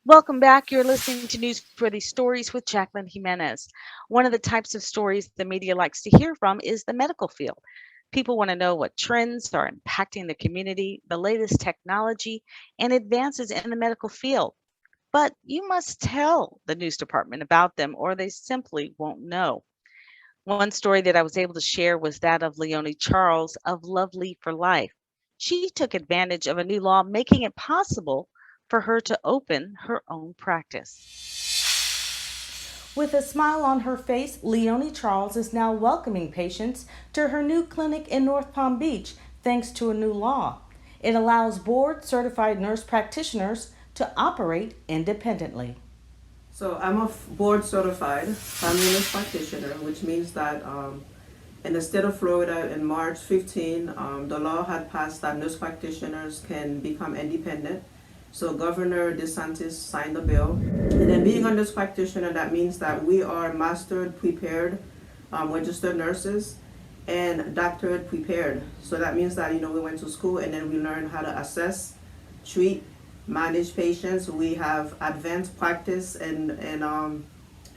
Welcome back. You're listening to Newsworthy Stories with Jacqueline Jimenez. One of the types of stories the media likes to hear from is the medical field. People want to know what trends are impacting the community, the latest technology, and advances in the medical field. But you must tell the news department about them or they simply won't know. One story that I was able to share was that of Leonie Charles of Lovely for Life. She took advantage of a new law making it possible for her to open her own practice. With a smile on her face, Leonie Charles is now welcoming patients to her new clinic in North Palm Beach thanks to a new law. It allows board certified nurse practitioners to operate independently. So I'm a board certified family nurse practitioner, which means that in the state of Florida in March 15, the law had passed that nurse practitioners can become independent. So Governor DeSantis signed the bill. And then being a nurse practitioner, that means that we are mastered, prepared, registered nurses and doctorate prepared. So that means that, we went to school and then we learned how to assess, treat, manage patients. We have advanced practice in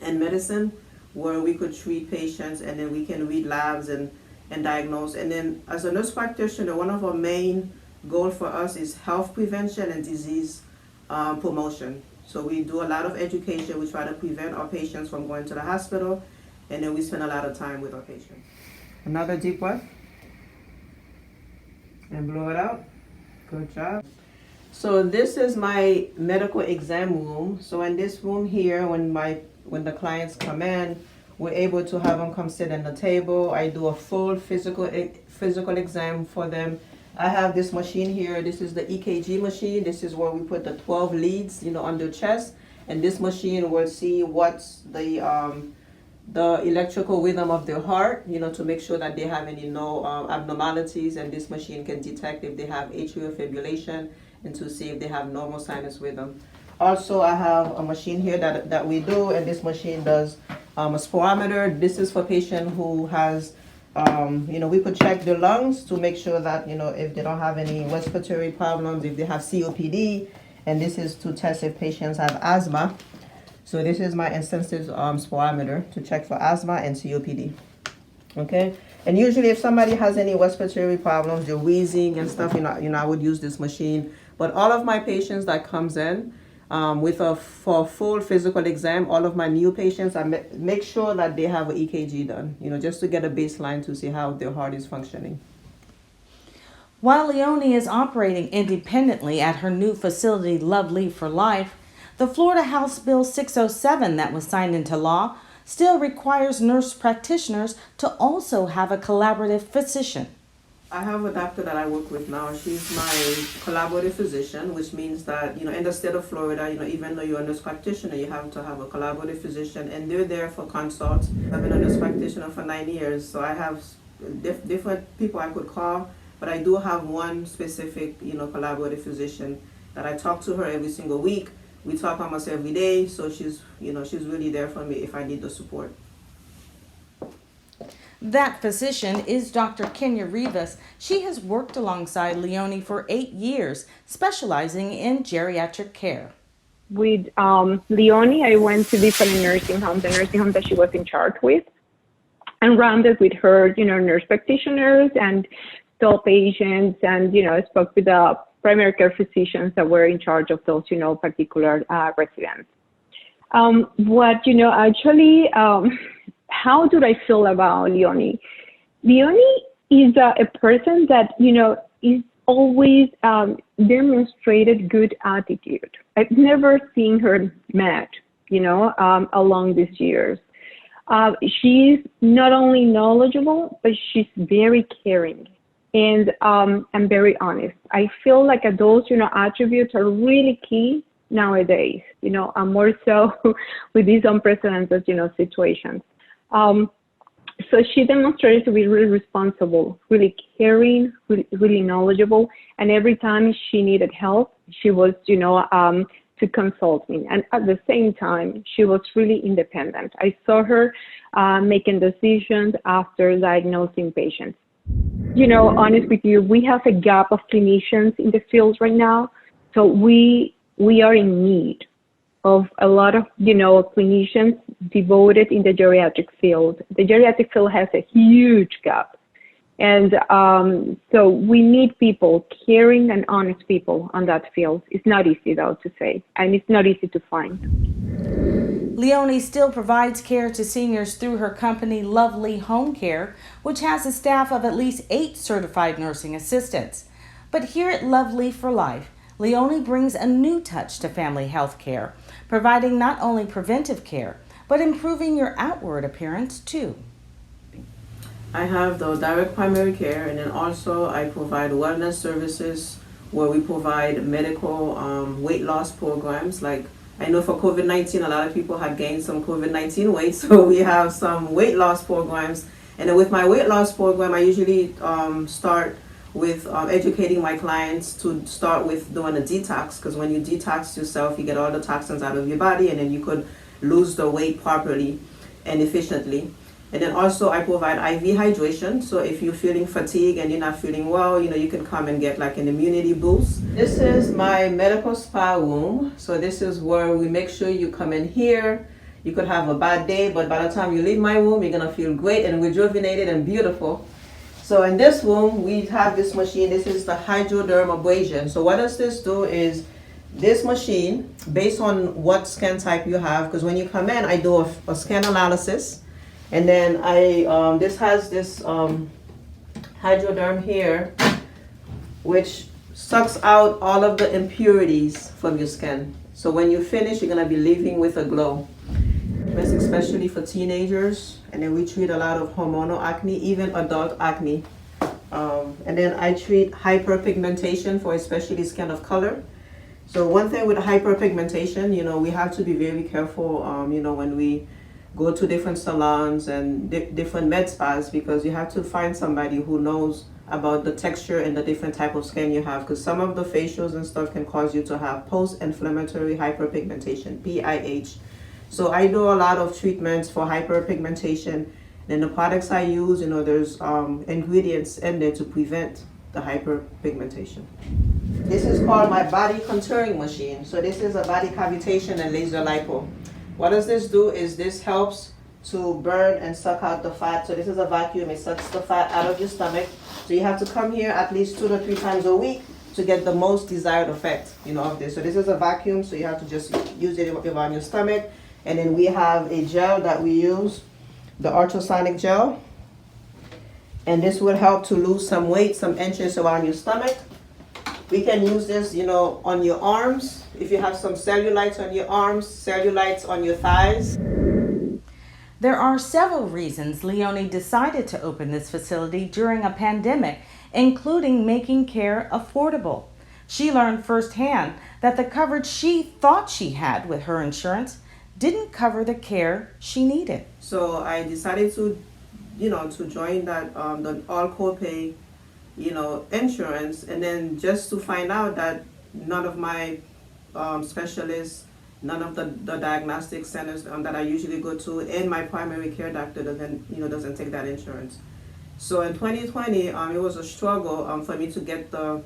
medicine where we could treat patients and then we can read labs and diagnose. And then as a nurse practitioner, one of our main goal for us is health prevention and disease promotion. So we do a lot of education. We try to prevent our patients from going to the hospital, and then we spend a lot of time with our patients. Another deep breath. And blow it out. Good job. So this is my medical exam room. So in this room here, when the clients come in, we're able to have them come sit at the table. I do a full physical exam for them. I have this machine here. This is the EKG machine. This is where we put the 12 leads, on their chest. And this machine will see what's the electrical rhythm of their heart, to make sure that they have no abnormalities. And this machine can detect if they have atrial fibrillation and to see if they have normal sinus rhythm. Also, I have a machine here that we do, and this machine does a spirometer. This is for patient who has we could check their lungs to make sure that, if they don't have any respiratory problems, if they have COPD, and this is to test if patients have asthma. So this is my intensive spirometer to check for asthma and COPD. Okay? And usually if somebody has any respiratory problems, they're wheezing and stuff, I would use this machine. But all of my patients that comes in, for a full physical exam, all of my new patients, I make sure that they have an EKG done, just to get a baseline to see how their heart is functioning. While Leonie is operating independently at her new facility, Lovely for Life, the Florida House Bill 607 that was signed into law still requires nurse practitioners to also have a collaborative physician. I have a doctor that I work with now. She's my collaborative physician, which means that, in the state of Florida, even though you're a nurse practitioner, you have to have a collaborative physician, and they're there for consults. I've been a nurse practitioner for 9 years, so I have different people I could call, but I do have one specific, collaborative physician that I talk to her every single week. We talk almost every day, so she's really there for me if I need the support. That physician is Dr. Kenya Rivas. She has worked alongside Leonie for 8 years, specializing in geriatric care. With Leonie, I went to different nursing homes, the nursing home that she was in charge with, and rounded with her, nurse practitioners and saw patients and, spoke with the primary care physicians that were in charge of those, particular residents. How do I feel about Leonie? Leonie is a person that, is always demonstrated good attitude. I've never seen her mad, along these years. She's not only knowledgeable, but she's very caring and very honest. I feel like those, attributes are really key nowadays, and more so with these unprecedented, situations. So she demonstrated to be really responsible, really caring, really knowledgeable, and every time she needed help, she was, to consult me. And at the same time, she was really independent. I saw her making decisions after diagnosing patients. Honest with you, we have a gap of clinicians in the field right now, so we are in need of a lot of, clinicians devoted in the geriatric field. The geriatric field has a huge gap. And so we need people, caring and honest people on that field. It's not easy, though, to say, and it's not easy to find. Leonie still provides care to seniors through her company, Lovely Home Care, which has a staff of at least 8 certified nursing assistants. But here at Lovely for Life, Leonie brings a new touch to family health care, providing not only preventive care, but improving your outward appearance too. I have the direct primary care, and then also I provide wellness services where we provide medical weight loss programs. Like I know for COVID-19, a lot of people had gained some COVID-19 weight, so we have some weight loss programs. And then with my weight loss program, I usually start with educating my clients to start with doing a detox, because when you detox yourself, you get all the toxins out of your body, and then you could lose the weight properly and efficiently. And then also I provide IV hydration. So if you're feeling fatigued and you're not feeling well, you can come and get like an immunity boost. This is my medical spa room. So this is where we make sure you come in here. You could have a bad day, but by the time you leave my room, you're gonna feel great and rejuvenated and beautiful. So in this room, we have this machine. This is the hydroderm abrasion. So what does this do is, this machine, based on what skin type you have, because when you come in, I do a skin analysis. And then this has this hydroderm here, which sucks out all of the impurities from your skin. So when you finish, you're gonna be leaving with a glow. It's especially for teenagers. And then we treat a lot of hormonal acne, even adult acne. And then I treat hyperpigmentation for especially skin of color. So one thing with hyperpigmentation, we have to be very careful, when we go to different salons and different med spas, because you have to find somebody who knows about the texture and the different type of skin you have, because some of the facials and stuff can cause you to have post-inflammatory hyperpigmentation, PIH. So I do a lot of treatments for hyperpigmentation. And the products I use, there's ingredients in there to prevent the hyperpigmentation. This is called my body contouring machine. So this is a body cavitation and laser lipo. What does this do is this helps to burn and suck out the fat. So this is a vacuum, it sucks the fat out of your stomach. So you have to come here at least 2 to 3 times a week to get the most desired effect, of this. So this is a vacuum, so you have to just use it around your stomach. And then we have a gel that we use, the ultrasonic gel. And this will help to lose some weight, some inches around your stomach. We can use this, on your arms. If you have some cellulites on your arms, cellulites on your thighs. There are several reasons Leonie decided to open this facility during a pandemic, including making care affordable. She learned firsthand that the coverage she thought she had with her insurance didn't cover the care she needed. So I decided to join that the all copay, insurance, and then just to find out that none of my specialists, none of the diagnostic centers that I usually go to, and my primary care doctor doesn't take that insurance. So in 2020, it was a struggle for me to get the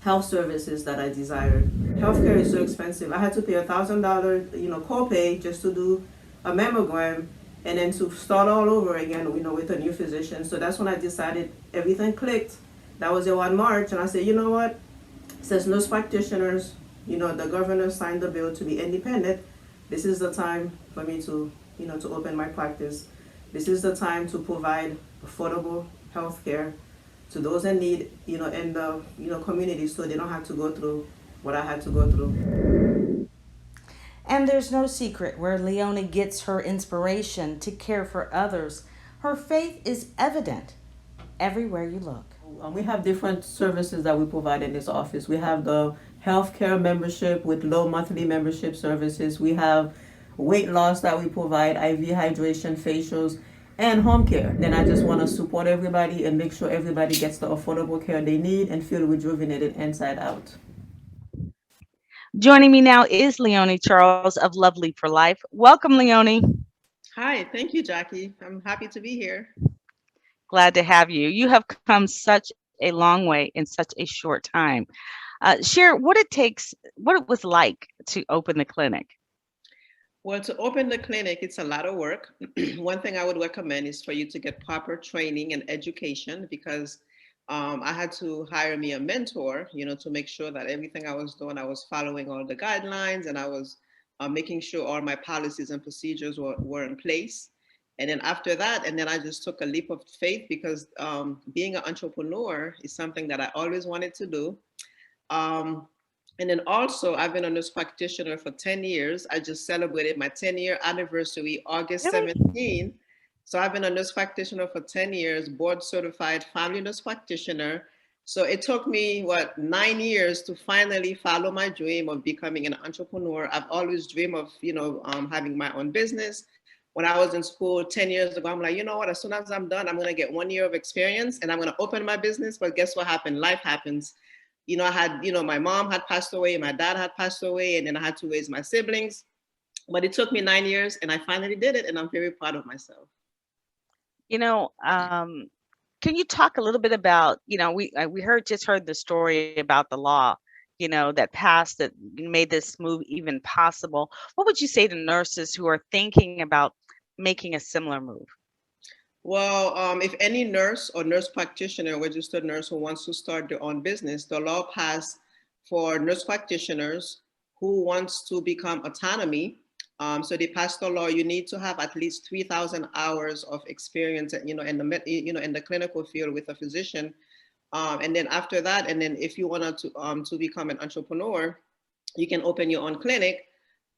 health services that I desired. Healthcare is so expensive. I had to pay $1,000, copay just to do a mammogram, and then to start all over again, with a new physician. So that's when I decided, everything clicked. That was in March, and I said, you know what? Since nurse practitioners, the governor signed the bill to be independent, this is the time for me to, to open my practice. This is the time to provide affordable health care to those in need, in the, community, so they don't have to go through what I had to go through. And there's no secret where Leonie gets her inspiration to care for others. Her faith is evident everywhere you look. We have different services that we provide in this office. We have the healthcare membership with low monthly membership services. We have weight loss that we provide, IV hydration, facials, and home care. Then I just want to support everybody and make sure everybody gets the affordable care they need and feel rejuvenated inside out. Joining me now is Leonie Charles of Lovely for Life. Welcome, Leonie. Hi, thank you, Jackie. I'm happy to be here. Glad to have you. You have come such a long way in such a short time. Share what it was like to open the clinic. Well, to open the clinic, it's a lot of work. One thing I would recommend is for you to get proper training and education because I had to hire me a mentor, to make sure that everything I was doing, I was following all the guidelines and I was making sure all my policies and procedures were in place. And then after that, and then I just took a leap of faith because being an entrepreneur is something that I always wanted to do. Um, and then also, I've been a nurse practitioner for 10 years. I just celebrated my 10-year anniversary, August Really? 17. So I've been a nurse practitioner for 10 years, board certified family nurse practitioner. So it took me, 9 years to finally follow my dream of becoming an entrepreneur. I've always dreamed of, having my own business. When I was in school 10 years ago, I'm like, you know what, as soon as I'm done, I'm going to get 1 year of experience and I'm going to open my business. But guess what happened? Life happens. I had, my mom had passed away, my dad had passed away, and then I had to raise my siblings. But it took me 9 years and I finally did it. And I'm very proud of myself. You know, can you talk a little bit about, we heard the story about the law, that passed that made this move even possible. What would you say to nurses who are thinking about making a similar move? Well, if any nurse or nurse practitioner, registered nurse who wants to start their own business, the law passed for nurse practitioners who wants to become autonomy. So they passed the law. You need to have at least 3,000 hours of experience, in the clinical field with a physician. And then after that, and then if you wanted to become an entrepreneur, you can open your own clinic.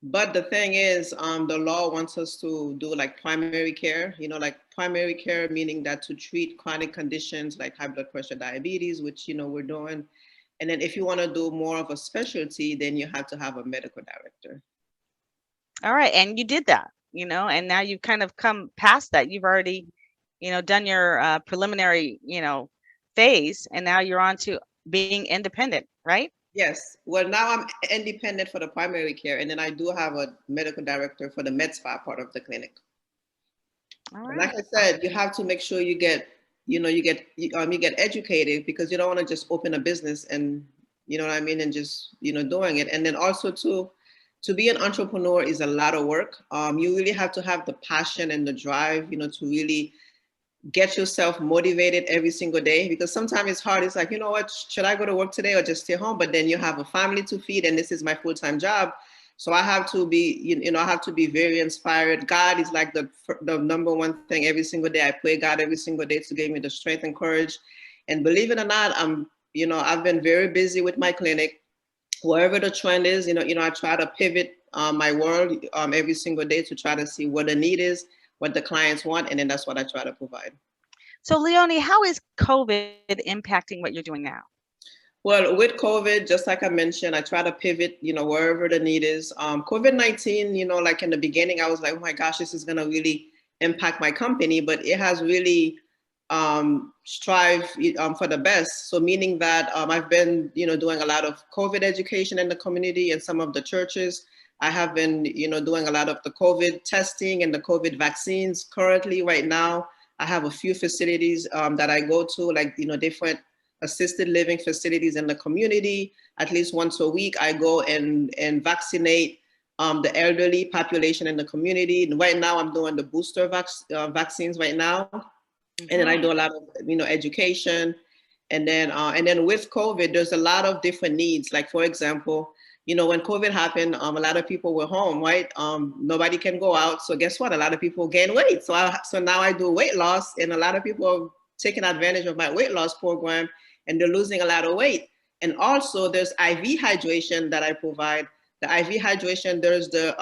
But the thing is, the law wants us to do like primary care, like primary care, meaning that to treat chronic conditions like high blood pressure, diabetes, which, we're doing. And then if you want to do more of a specialty, then you have to have a medical director. All right. And you did that, and now you've kind of come past that. You've already, done your preliminary, phase, and now you're on to being independent, right? Yes. Well, now I'm independent for the primary care, and then I do have a medical director for the med spa part of the clinic. All And like right. I said, you have to make sure you get educated because you don't want to just open a business and you know what I mean and just doing it. And then also to be an entrepreneur is a lot of work. You really have to have the passion and the drive, to really get yourself motivated every single day because sometimes it's hard. It's like, you know what, should I go to work today or just stay home? But then you have a family to feed and this is my full-time job. So I have to be, I have to be very inspired. God is like the number one thing every single day. I pray God every single day to give me the strength and courage. And believe it or not, I've been very busy with my clinic. Wherever the trend is, I try to pivot my world every single day to try to see what the need is, what the clients want, and then that's what I try to provide. So, Leonie, how is COVID impacting what you're doing now? Well, with COVID, just like I mentioned, I try to pivot, wherever the need is. COVID-19, like in the beginning, I was like, oh my gosh, this is going to really impact my company, but it has really strive for the best. So meaning that I've been, doing a lot of COVID education in the community and some of the churches. I have been, doing a lot of the COVID testing and the COVID vaccines. Currently, right now, I have a few facilities that I go to, like, different assisted living facilities in the community. At least once a week, I go and vaccinate the elderly population in the community. And right now, I'm doing the booster vaccines right now. And then I do a lot of, education. And then with COVID, there's a lot of different needs. Like, for example, when COVID happened, a lot of people were home, right? Nobody can go out. So guess what? A lot of people gain weight. So now I do weight loss, and a lot of people are taking advantage of my weight loss program, and they're losing a lot of weight. And also, there's IV hydration that I provide. The IV hydration, there's the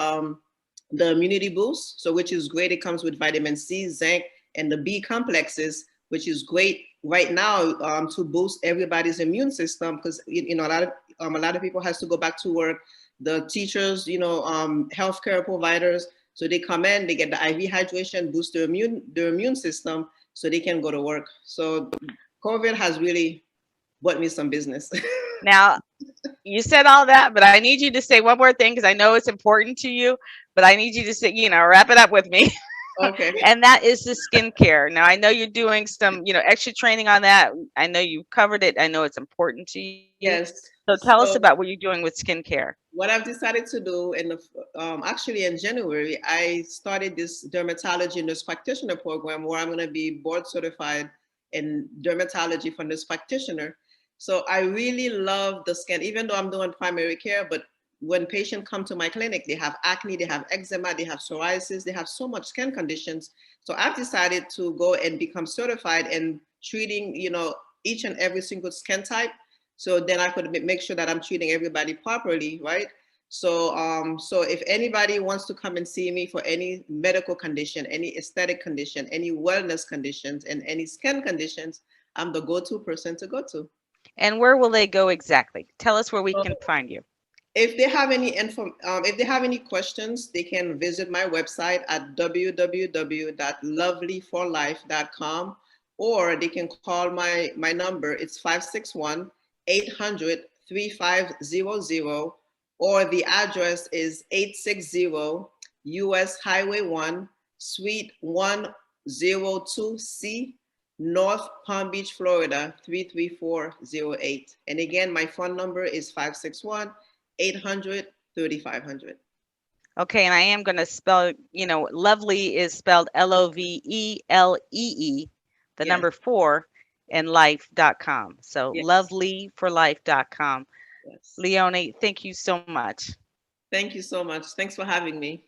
immunity boost, so which is great. It comes with vitamin C, zinc, and the B complexes, which is great right now to boost everybody's immune system because a lot of people has to go back to work. The teachers, healthcare providers, so they come in, they get the IV hydration, boost their immune system, so they can go to work. So COVID has really bought me some business. Now, you said all that, but I need you to say one more thing because I know it's important to you, but I need you to say, wrap it up with me. Okay. And that is the skincare. Now, I know you're doing some, extra training on that. I know you covered it. I know it's important to you. Yes. So tell us So about what you're doing with skincare. what I've decided to do actually in January, I started this dermatology nurse practitioner program where I'm going to be board certified in dermatology for nurse practitioner. So I really love the skin, even though I'm doing primary care, but when patients come to my clinic, they have acne, they have eczema, they have psoriasis, they have so much skin conditions. So I've decided to go and become certified in treating, each and every single skin type. So then I could make sure that I'm treating everybody properly, right? So if anybody wants to come and see me for any medical condition, any aesthetic condition, any wellness conditions, and any skin conditions, I'm the go-to person to go to. And where will they go exactly? Tell us where we So can find you. if they have any if they have any questions, they can visit my website at www.lovelyforlife.com, or they can call my number. It's 561-800-3500, or the address is 860 US Highway 1, Suite 102C, North Palm Beach, Florida 33408. And again, my phone number is 561-800-3500. Okay, and I am going to spell, lovely is spelled Lovelee, the Yes, number 4, and life.com. So yes, lovelyforlife.com. yes. Leonie, thank you so much. Thank you so much. Thanks for having me.